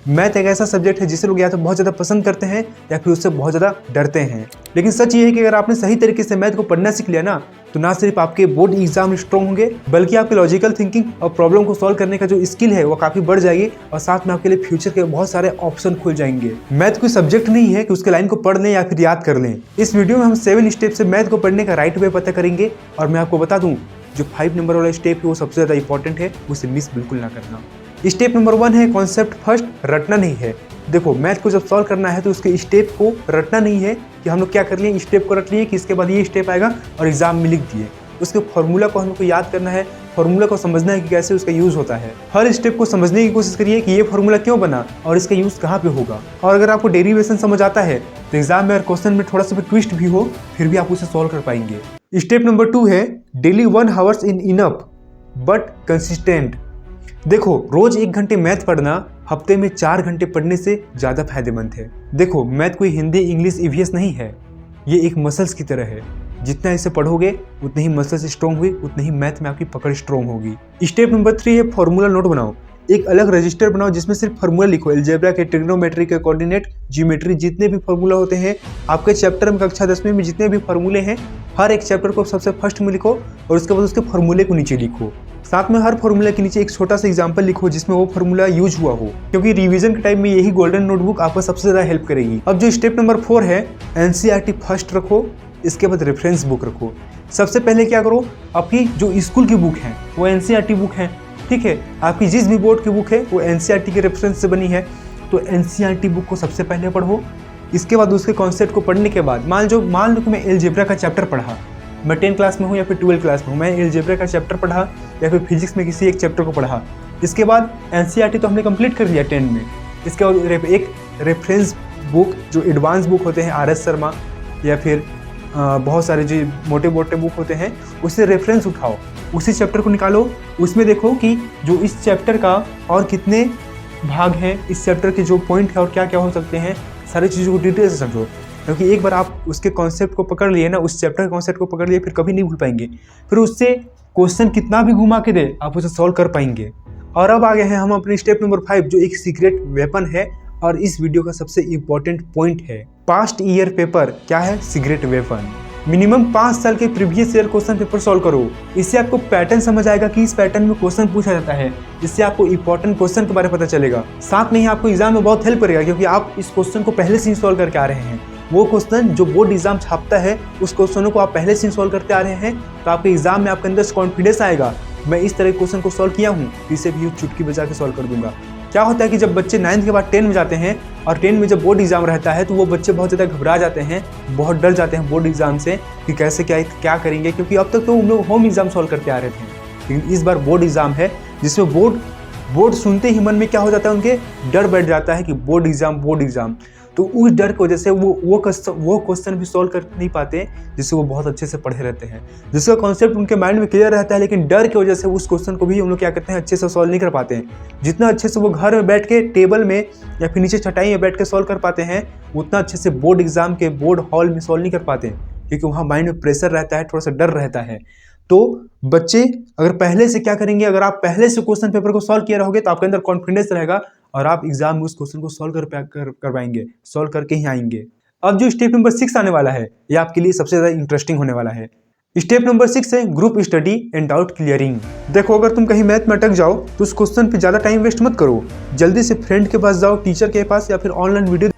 Math एक ऐसा subject है जिसे लोग या तो बहुत ज़्यादा पसंद करते हैं या फिर उससे बहुत ज़्यादा डरते हैं। लेकिन सच ये है कि अगर आपने सही तरीके से मैथ को पढ़ना सीख लिया ना, तो ना सिर्फ आपके बोर्ड एग्जाम स्ट्रॉन्ग होंगे, बल्कि आपके लॉजिकल थिंकिंग और प्रॉब्लम को सॉल्व करने का जो स्किल है वो काफ़ी बढ़ जाएगी और साथ में आपके लिए फ्यूचर के बहुत सारे ऑप्शन खुल जाएंगे। मैथ कोई सब्जेक्ट नहीं है कि उसके लाइन को पढ़ लें या फिर याद कर लें। इस वीडियो में हम 7 स्टेप से मैथ को पढ़ने का राइट वे पता करेंगे और मैं आपको बता दूं जो 5 नंबर वाला स्टेप है वो सबसे ज़्यादा इंपॉर्टेंट है, उसे मिस बिल्कुल ना करना। स्टेप नंबर 1 है कॉन्सेप्ट फर्स्ट, रटना नहीं है। देखो मैथ को जब सॉल्व करना है तो उसके स्टेप को रटना नहीं है कि हम लोग क्या कर लिए, स्टेप को रट लिए कि इसके बाद ये स्टेप आएगा और एग्जाम में लिख दिए। उसके फॉर्मूला को हमको याद करना है, फॉर्मूला को समझना है कि कैसे उसका यूज़ होता है। हर स्टेप को समझने की कोशिश करिए कि ये फॉर्मूला क्यों बना और इसका यूज़ कहाँ पे होगा। और अगर आपको डेरिवेशन समझ आता है तो एग्जाम में अगर क्वेश्चन में थोड़ा सा भी ट्विस्ट भी हो फिर भी आप उसे सॉल्व कर पाएंगे। स्टेप नंबर 2 है daily 1 hours in enough but consistent. देखो रोज 1 घंटे मैथ पढ़ना हफ्ते में 4 घंटे पढ़ने से ज़्यादा फायदेमंद है। देखो मैथ कोई हिंदी इंग्लिश ईवीएस नहीं है, ये एक मसल्स की तरह है। जितना इसे पढ़ोगे उतनी ही मसल्स स्ट्रॉन्ग हुई, उतनी ही मैथ में आपकी पकड़ स्ट्रॉन्ग होगी। स्टेप नंबर 3 है फॉर्मूला नोट बनाओ। एक अलग रजिस्टर बनाओ जिसमें सिर्फ फार्मूला लिखो। अलजेब्रा के, ट्रिग्नोमेट्री के, कोऑर्डिनेट, ज्योमेट्री, जितने भी फार्मूला होते हैं आपके चैप्टर में कक्षा 10वीं में जितने भी फार्मूले हैं, हर एक चैप्टर को सबसे फर्स्ट में लिखो और उसके बाद उसके फार्मूले को नीचे लिखो। साथ में हर फार्मूला के नीचे एक छोटा सा एग्जांपल लिखो जिसमें वो फार्मूला यूज हुआ हो, क्योंकि रिवीजन के टाइम में यही गोल्डन नोटबुक आपको सबसे ज़्यादा हेल्प करेगी। अब जो स्टेप नंबर 4 है एनसीईआरटी फर्स्ट रखो, इसके बाद रेफरेंस बुक रखो। सबसे पहले क्या करो, आपकी जो स्कूल की बुक है वो एनसीईआरटी बुक है, ठीक है। आपकी जिस भी बोर्ड की बुक है वो एनसीईआरटी के रेफरेंस से बनी है, तो एनसीईआरटी बुक को सबसे पहले पढ़ो। इसके बाद उसके कॉन्सेप्ट को पढ़ने के बाद मान लो कि मैं अलजेब्रा का चैप्टर पढ़ा, मैं 10 क्लास में हूँ या फिर 12 क्लास में हूँ, मैं अलजेब्रा का चैप्टर पढ़ा या फिर फिजिक्स में किसी एक चैप्टर को पढ़ा। इसके बाद एनसीईआरटी तो हमने कंप्लीट कर लिया 10 में। इसके बाद एक रेफरेंस बुक जो एडवांस बुक होते हैं आर एस शर्मा या फिर बहुत सारे जो मोटे मोटे बुक होते हैं उससे रेफरेंस उठाओ, उसी चैप्टर को निकालो, उसमें देखो कि जो इस चैप्टर का और कितने भाग हैं, इस चैप्टर के जो पॉइंट है और क्या क्या हो सकते हैं, सारी चीज़ों को डिटेल से समझो। क्योंकि एक बार आप उसके कॉन्सेप्ट को पकड़ लिए ना, उस चैप्टर के कॉन्सेप्ट को पकड़ लिए फिर कभी नहीं भूल पाएंगे। फिर उससे क्वेश्चन कितना भी घुमा के दे आप उसे सॉल्व कर पाएंगे। और अब आ गए हैं हम अपने स्टेप नंबर 5 जो एक सीक्रेट वेपन है और इस वीडियो का सबसे इंपॉर्टेंट पॉइंट है। पास्ट ईयर पेपर क्या है? Secret weapon. मिनिमम 5 साल के previous year question paper solve करो। इससे आपको पैटर्न समझ आएगा कि इस पैटर्न में क्वेश्चन पूछा जाता है, इससे आपको इंपॉर्टेंट क्वेश्चन के बारे में पता चलेगा। साथ में ही आपको एग्जाम में बहुत हेल्प करेगा क्योंकि आप इस क्वेश्चन को पहले से ही सॉल्व करके आ रहे हैं। वो क्वेश्चन जो बोर्ड एग्जाम छापता है उस क्वेश्चनों को आप पहले से ही सॉल्व करते आ रहे हैं, तो आपके एग्जाम में आपके अंदर कॉन्फिडेंस आएगा, मैं इस तरह के क्वेश्चन को सॉल्व किया हूँ, इसे भी चुटकी बजा के सॉल्व कर दूंगा। क्या होता है कि जब बच्चे 9th के बाद 10 में जाते हैं और 10 में जब बोर्ड एग्जाम रहता है तो वो बच्चे बहुत ज़्यादा घबरा जाते हैं, बहुत डर जाते हैं बोर्ड एग्जाम से कि कैसे क्या करेंगे, क्योंकि अब तक तो उन लोग होम एग्जाम सॉल्व करते आ रहे थे। लेकिन इस बार बोर्ड एग्जाम है जिसमें बोर्ड सुनते ही मन में क्या हो जाता है, उनके डर बैठ जाता है कि बोर्ड एग्जाम। तो उस डर की वजह से वो क्वेश्चन भी सॉल्व कर नहीं पाते जिससे वो बहुत अच्छे से पढ़े रहते हैं, जिसका कॉन्सेप्ट उनके माइंड में क्लियर रहता है, लेकिन डर की वजह से उस क्वेश्चन को भी हम लोग क्या करते हैं, अच्छे से सॉल्व नहीं कर पाते हैं। जितना अच्छे से वो घर में बैठ के टेबल में या फिर नीचे चटाई में बैठ के सॉल्व कर पाते हैं, उतना अच्छे से बोर्ड एग्जाम के बोर्ड हॉल में सॉल्व नहीं कर पाते, क्योंकि वहाँ माइंड में प्रेशर रहता है, थोड़ा सा डर रहता है। तो बच्चे अगर पहले से क्या करेंगे, अगर आप पहले से क्वेश्चन पेपर को सॉल्व किए रहोगे तो आपके अंदर कॉन्फिडेंस रहेगा और आप एग्जाम में उस क्वेश्चन को सॉल्व कर पाएंगे, सॉल्व करके ही आएंगे। अब जो स्टेप नंबर 6 आने वाला है ये आपके लिए सबसे ज़्यादा इंटरेस्टिंग होने वाला है। स्टेप नंबर 6 है group study and doubt clearing. देखो अगर तुम कहीं मैथ में अटक जाओ तो उस क्वेश्चन पे ज़्यादा टाइम वेस्ट मत करो, जल्दी से फ्रेंड के पास जाओ, टीचर के पास या फिर ऑनलाइन वीडियो